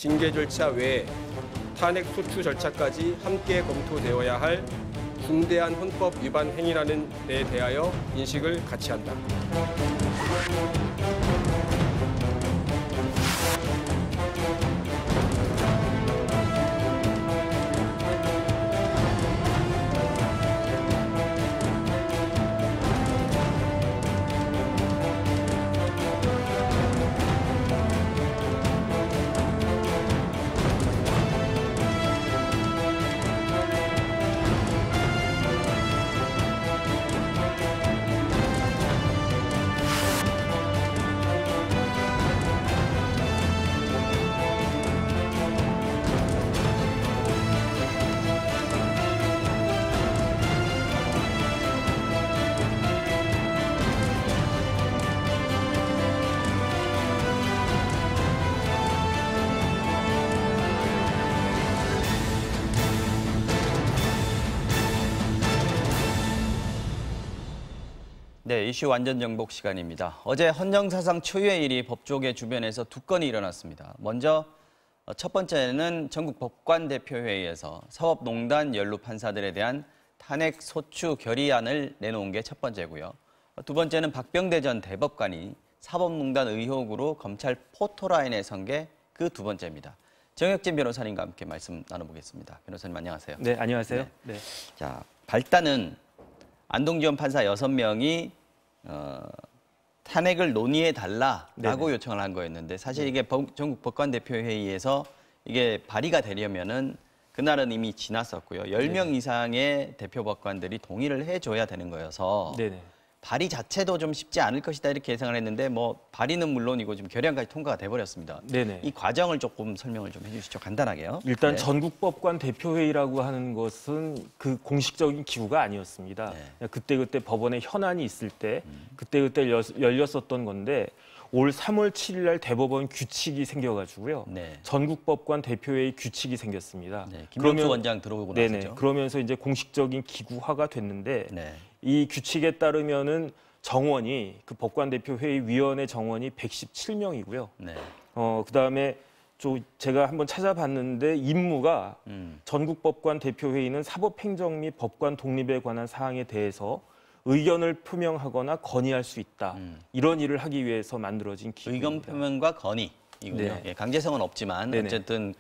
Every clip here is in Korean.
징계 절차 외에 탄핵 소추 절차까지 함께 검토되어야 할 중대한 헌법 위반 행위라는 데 대하여 인식을 같이 한다. 네, 이슈 완전 정복 시간입니다. 어제 헌정사상 초유의 일이 법조계 주변에서 두 건이 일어났습니다. 먼저 첫 번째는 전국 법관대표회의에서 사법농단 연루 판사들에 대한 탄핵 소추 결의안을 내놓은 게 첫 번째고요. 두 번째는 박병대 전 대법관이 사법농단 의혹으로 검찰 포토라인에 선 게 그 두 번째입니다. 정혁진 변호사님과 함께 말씀 나눠보겠습니다. 변호사님 안녕하세요. 네, 안녕하세요. 네. 자, 발단은 안동지원 판사 6명이 탄핵을 논의해달라라고 요청을 한 거였는데 사실 이게 전국 법관대표회의에서 이게 발의가 되려면은 그날은 이미 지났었고요. 10명 이상의 대표 법관들이 동의를 해줘야 되는 거여서 네네. 발의 자체도 좀 쉽지 않을 것이다 이렇게 예상을 했는데 뭐 발의는 물론이고 지금 결의안까지 통과가 돼버렸습니다. 네네. 이 과정을 조금 설명을 좀 해주시죠. 간단하게요. 일단 네. 전국법관 대표회의라고 하는 것은 그 공식적인 기구가 아니었습니다. 네. 그때그때 법원에 현안이 있을 때 그때그때 열렸었던 건데 올 3월 7일 날 대법원 규칙이 생겨가지고요. 네. 전국법관 대표회의 규칙이 생겼습니다. 네. 김명수 원장 들어오고 네네. 나서죠. 그러면서 이제 공식적인 기구화가 됐는데 네. 이 규칙에 따르면은 정원이 그 법관 대표회의 위원회 정원이 117명이고요. 네. 그다음에 제가 한번 찾아봤는데 임무가 전국법관 대표회의는 사법행정 및 법관 독립에 관한 사항에 대해서 의견을 표명하거나 건의할 수 있다. 이런 일을 하기 위해서 만들어진 기구입니다. 의견 표명과 건의이군요. 네. 예, 강제성은 없지만 네네. 어쨌든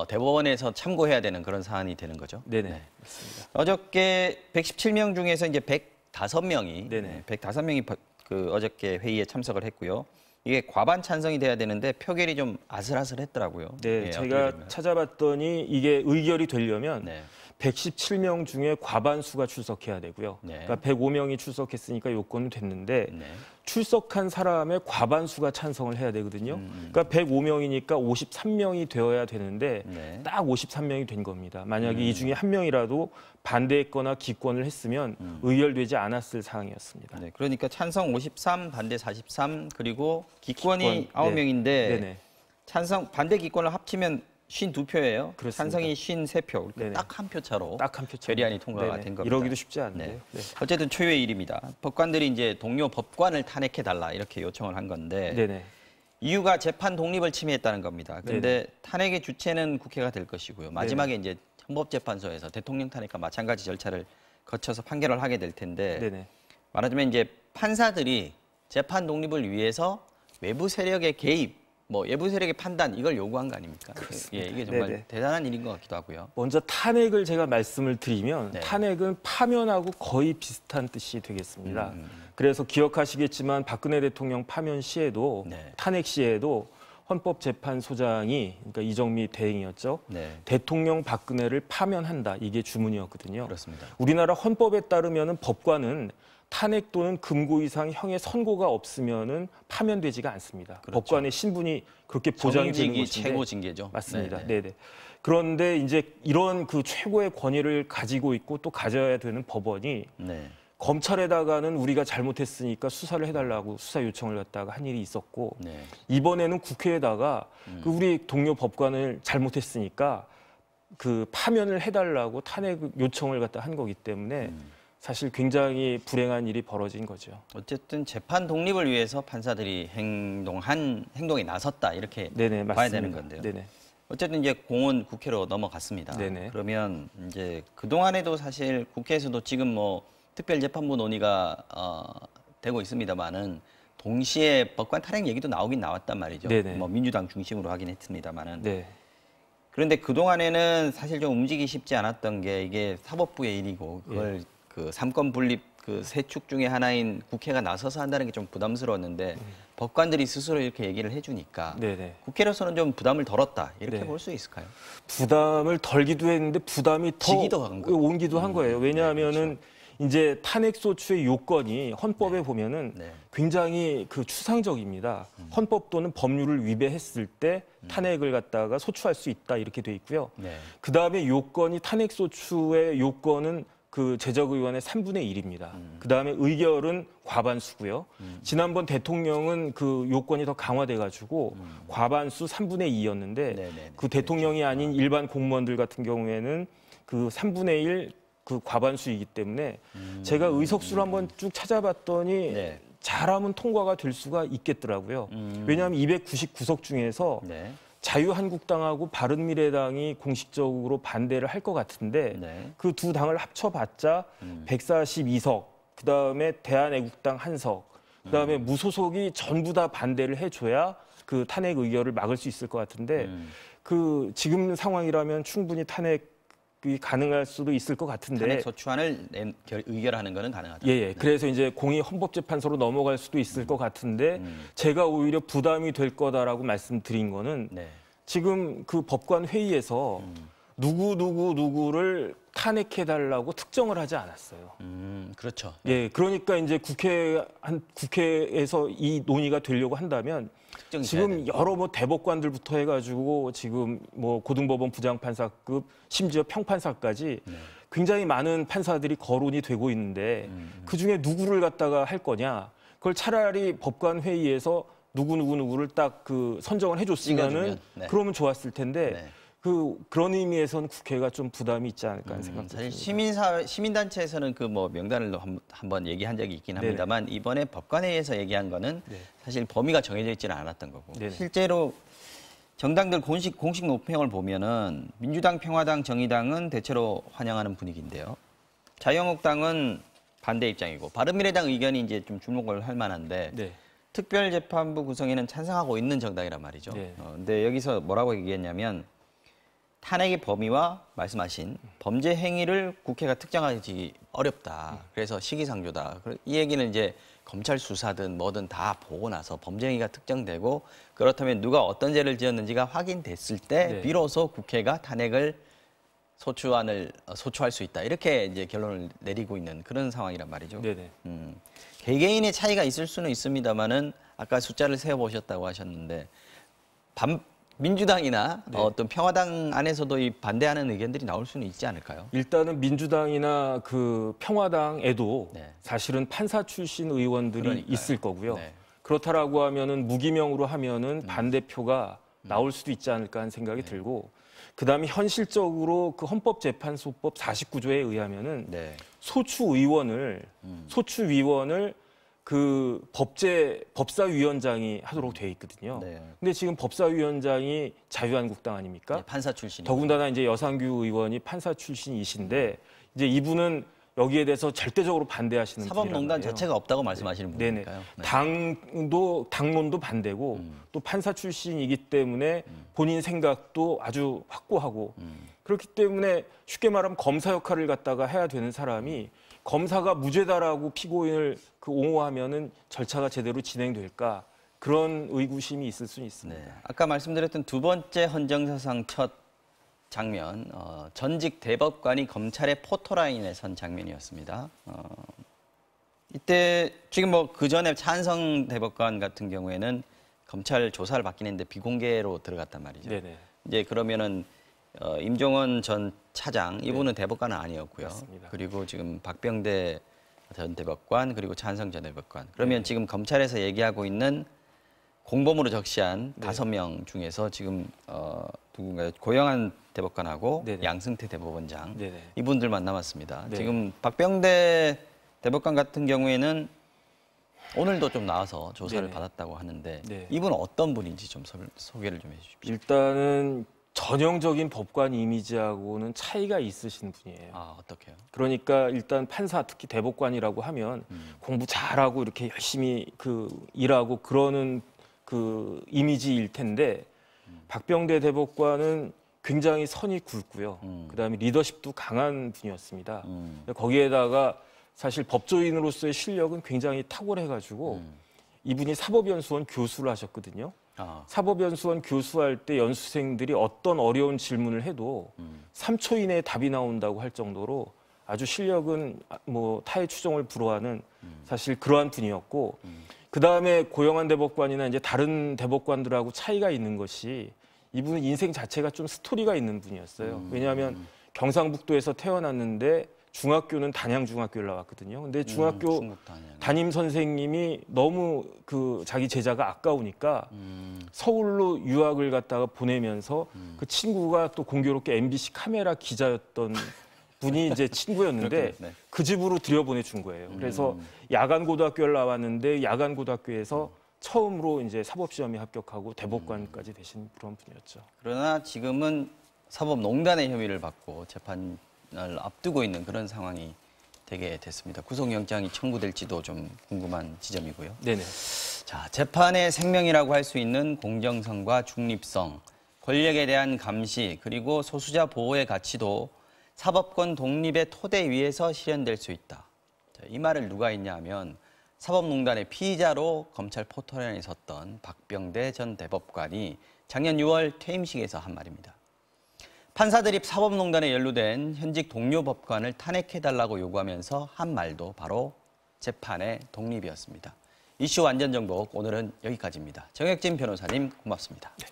대법원에서 참고해야 되는 그런 사안이 되는 거죠. 네네. 네. 맞습니다. 어저께 117명 중에서 이제 105명이 네네. 105명이 그 어저께 회의에 참석을 했고요. 이게 과반 찬성이 돼야 되는데 표결이 좀 아슬아슬했더라고요. 네, 예, 제가 찾아봤더니 이게 의결이 되려면 네. 117명 중에 과반수가 출석해야 되고요. 네. 그러니까 105명이 출석했으니까 요건은 됐는데 네. 출석한 사람의 과반수가 찬성을 해야 되거든요. 그러니까 105명이니까 53명이 되어야 되는데 네. 딱 53명이 된 겁니다. 만약에 이 중에 한 명이라도 반대했거나 기권을 했으면 의결되지 않았을 상황이었습니다. 네, 그러니까 찬성 53, 반대 43, 그리고 기권이 기권, 9명인데 네네. 찬성, 반대 기권을 합치면 52표예요. 그렇습니다. 찬성이 53표. 네네. 딱 한 표 차로 딱 한 표 차로. 결의안이 통과가 네네. 된 겁니다. 이러기도 쉽지 않은데요. 네. 네. 어쨌든 초유의 일입니다. 법관들이 이제 동료 법관을 탄핵해달라 이렇게 요청을 한 건데 네네. 이유가 재판 독립을 침해했다는 겁니다. 그런데 탄핵의 주체는 국회가 될 것이고요. 마지막에 이제 헌법재판소에서 대통령 탄핵과 마찬가지 절차를 거쳐서 판결을 하게 될 텐데 네네. 말하자면 이제 판사들이 재판 독립을 위해서 외부 세력의 개입, 뭐 외부 세력의 판단 이걸 요구한 거 아닙니까? 그렇습니다. 예, 이게 정말 네네. 대단한 일인 것 같기도 하고요. 먼저 탄핵을 제가 말씀을 드리면 네. 탄핵은 파면하고 거의 비슷한 뜻이 되겠습니다. 그래서 기억하시겠지만 박근혜 대통령 파면 시에도 네. 탄핵 시에도 헌법재판소장이 그러니까 이정미 대행이었죠. 네. 대통령 박근혜를 파면한다. 이게 주문이었거든요. 그렇습니다. 우리나라 헌법에 따르면은 법관은 탄핵 또는 금고 이상 형의 선고가 없으면은 파면되지가 않습니다. 그렇죠. 법관의 신분이 그렇게 보장이 되는 정직이 것인데 최고 징계죠. 맞습니다. 네네. 네네. 그런데 이제 이런 그 최고의 권위를 가지고 있고 또 가져야 되는 법원이 네. 검찰에다가는 우리가 잘못했으니까 수사를 해달라고 수사 요청을 갖다가 한 일이 있었고 네. 이번에는 국회에다가 그 우리 동료 법관을 잘못했으니까 그 파면을 해달라고 탄핵 요청을 갖다 한 거기 때문에 사실 굉장히 불행한 일이 벌어진 거죠. 어쨌든 재판 독립을 위해서 판사들이 행동에 나섰다 이렇게 네네, 봐야 맞습니다. 되는 건데요. 네네. 어쨌든 이제 공은 국회로 넘어갔습니다. 네네. 그러면 이제 그 동안에도 사실 국회에서도 지금 뭐 특별재판부 논의가 되고 있습니다만은 동시에 법관 탄핵 얘기도 나오긴 나왔단 말이죠. 네네. 뭐 민주당 중심으로 하긴 했습니다만은. 네. 그런데 그 동안에는 사실 좀 움직이기 쉽지 않았던 게 이게 사법부의 일이고 그걸 그 삼권 분립 그 세 축 중에 하나인 국회가 나서서 한다는 게 좀 부담스러웠는데 법관들이 스스로 이렇게 얘기를 해주니까 네네. 국회로서는 좀 부담을 덜었다 이렇게 네. 볼 수 있을까요? 부담을 덜기도 했는데 부담이 더 지기도 한 거예요. 온기도 한 거예요. 왜냐하면은 네, 이제 탄핵 소추의 요건이 헌법에 보면은 네. 굉장히 그 추상적입니다. 헌법 또는 법률을 위배했을 때 탄핵을 갖다가 소추할 수 있다 이렇게 돼 있고요. 네. 그 다음에 요건이 탄핵 소추의 요건은 그 제적의원의 3분의 1입니다. 그 다음에 의결은 과반수고요. 지난번 대통령은 그 요건이 더 강화돼가지고 과반수 3분의 2였는데 네네네. 그 대통령이 아닌 일반 공무원들 같은 경우에는 그 3분의 1 그 과반수이기 때문에 제가 의석수를 한번 쭉 찾아봤더니 네. 잘하면 통과가 될 수가 있겠더라고요. 왜냐하면 299석 중에서 네. 자유한국당하고 바른미래당이 공식적으로 반대를 할 것 같은데 네. 그 두 당을 합쳐봤자 142석, 그다음에 대한애국당 1석, 그다음에 무소속이 전부 다 반대를 해줘야 그 탄핵 의결을 막을 수 있을 것 같은데 그 지금 상황이라면 충분히 탄핵이 가능할 수도 있을 것 같은데 탄핵 소추안을 의결하는 것은 가능하다. 예. 그래서 이제 공이 헌법재판소로 넘어갈 수도 있을 것 같은데 제가 오히려 부담이 될 거다라고 말씀드린 거는 네. 지금 그 법관 회의에서 누구를 탄핵해달라고 특정을 하지 않았어요. 그렇죠. 예, 그러니까 이제 국회에서 이 논의가 되려고 한다면 특정이 돼야 지금 되는 여러 뭐 대법관들부터 해가지고 지금 뭐 고등법원 부장판사급 심지어 평판사까지 굉장히 많은 판사들이 거론이 되고 있는데 그 중에 누구를 갖다가 할 거냐? 그걸 차라리 법관 회의에서 누구를 딱 그 선정을 해줬으면은 찍어주면, 네. 그러면 좋았을 텐데 네. 그런 의미에서는 국회가 좀 부담이 있지 않을까 하는 생각도 사실 듭니다. 시민단체에서는 그 뭐 명단을 한번 얘기한 적이 있긴 네네. 합니다만 이번에 법관회의에서 얘기한 거는 네. 사실 범위가 정해져 있지는 않았던 거고 네네. 실제로 정당들 공식 논평을 보면은 민주당, 평화당, 정의당은 대체로 환영하는 분위기인데요. 자유한국당은 반대 입장이고 바른미래당 의견이 이제 좀 주목을 할 만한데 네. 특별재판부 구성에는 찬성하고 있는 정당이란 말이죠. 네. 근데 여기서 뭐라고 얘기했냐면 탄핵의 범위와 말씀하신 범죄 행위를 국회가 특정하기 어렵다. 그래서 시기상조다. 이 얘기는 이제 검찰 수사든 뭐든 다 보고 나서 범죄 행위가 특정되고 그렇다면 누가 어떤 죄를 지었는지가 확인됐을 때 네. 비로소 국회가 탄핵을 소추할 수 있다. 이렇게 이제 결론을 내리고 있는 그런 상황이란 말이죠. 네네. 개개인의 차이가 있을 수는 있습니다만은 아까 숫자를 세어보셨다고 하셨는데 민주당이나 네. 어떤 평화당 안에서도 이 반대하는 의견들이 나올 수는 있지 않을까요? 일단은 민주당이나 그 평화당에도 네. 사실은 판사 출신 의원들이 그러니까요. 있을 거고요. 네. 그렇다라고 하면은 무기명으로 하면은 반대표가 나올 수도 있지 않을까 하는 생각이 들고 그다음에 현실적으로 그 헌법재판소법 49조에 의하면은 네. 소추위원을 그 법사위원장이 하도록 돼 있거든요. 네. 근데 지금 법사위원장이 자유한국당 아닙니까? 네, 판사 출신. 더군다나 이제 여상규 의원이 판사 출신이신데 이제 이분은 여기에 대해서 절대적으로 반대하시는 사법농단 분이란 말이에요. 자체가 없다고 말씀하시는 네네. 분이니까요. 네. 당론도 반대고 또 판사 출신이기 때문에 본인 생각도 아주 확고하고 그렇기 때문에 쉽게 말하면 검사 역할을 갖다가 해야 되는 사람이 검사가 무죄다라고 피고인을 옹호하면은 절차가 제대로 진행될까 그런 의구심이 있을 수 있습니다. 네. 아까 말씀드렸던 두 번째 헌정사상 첫 장면, 전직 대법관이 검찰의 포토라인에 선 장면이었습니다. 이때 지금 뭐 그 전에 찬성 대법관 같은 경우에는 검찰 조사를 받긴 했는데 비공개로 들어갔단 말이죠. 네네. 이제 그러면은 임종원 전 차장 이분은 대법관은 아니었고요. 맞습니다. 그리고 지금 박병대 전 대법관 그리고 찬성 전 대법관. 그러면 네. 지금 검찰에서 얘기하고 있는 공범으로 적시한 네. 5명 중에서 지금 누군가요? 고영한 대법관하고 네네. 양승태 대법원장 네네. 이분들만 남았습니다. 네. 지금 박병대 대법관 같은 경우에는 오늘도 좀 나와서 조사를 네네. 받았다고 하는데 네. 이분은 어떤 분인지 좀 소개를 좀 해주십시오. 일단은 전형적인 법관 이미지하고는 차이가 있으신 분이에요. 아, 어떻게요? 그러니까 일단 판사, 특히 대법관이라고 하면 공부 잘하고 이렇게 열심히 일하고 그러는 이미지일 텐데 박병대 대법관은 굉장히 선이 굵고요. 그다음에 리더십도 강한 분이었습니다. 거기에다가 사실 법조인으로서의 실력은 굉장히 탁월해가지고 이분이 사법연수원 교수를 하셨거든요. 사법연수원 교수할 때 연수생들이 어떤 어려운 질문을 해도 3초 이내에 답이 나온다고 할 정도로 아주 실력은 뭐 타의 추종을 불허하는 사실 그러한 분이었고 그 다음에 고영한 대법관이나 이제 다른 대법관들하고 차이가 있는 것이 이분은 인생 자체가 좀 스토리가 있는 분이었어요. 왜냐하면 경상북도에서 태어났는데 중학교는 단양중학교를 나왔거든요. 근데 중학교 담임 선생님이 너무 자기 제자가 아까우니까 서울로 유학을 갔다가 보내면서 그 친구가 또 공교롭게 MBC 카메라 기자였던 분이 이제 친구였는데 네. 그 집으로 들여보내준 거예요. 그래서 야간 고등학교를 나왔는데 야간 고등학교에서 처음으로 이제 사법시험에 합격하고 대법관까지 되신 그런 분이었죠. 그러나 지금은 사법농단의 혐의를 받고 재판을 앞두고 있는 그런 상황이 되게 됐습니다. 구속영장이 청구될지도 좀 궁금한 지점이고요. 네네. 자, 재판의 생명이라고 할 수 있는 공정성과 중립성, 권력에 대한 감시, 그리고 소수자 보호의 가치도 사법권 독립의 토대 위에서 실현될 수 있다. 자, 이 말을 누가 했냐 하면 사법농단의 피의자로 검찰 포털에 섰던 박병대 전 대법관이 작년 6월 퇴임식에서 한 말입니다. 판사들이 사법농단에 연루된 현직 동료 법관을 탄핵해달라고 요구하면서 한 말도 바로 재판의 독립이었습니다. 이슈 완전 정복, 오늘은 여기까지입니다. 정혁진 변호사님 고맙습니다. 네.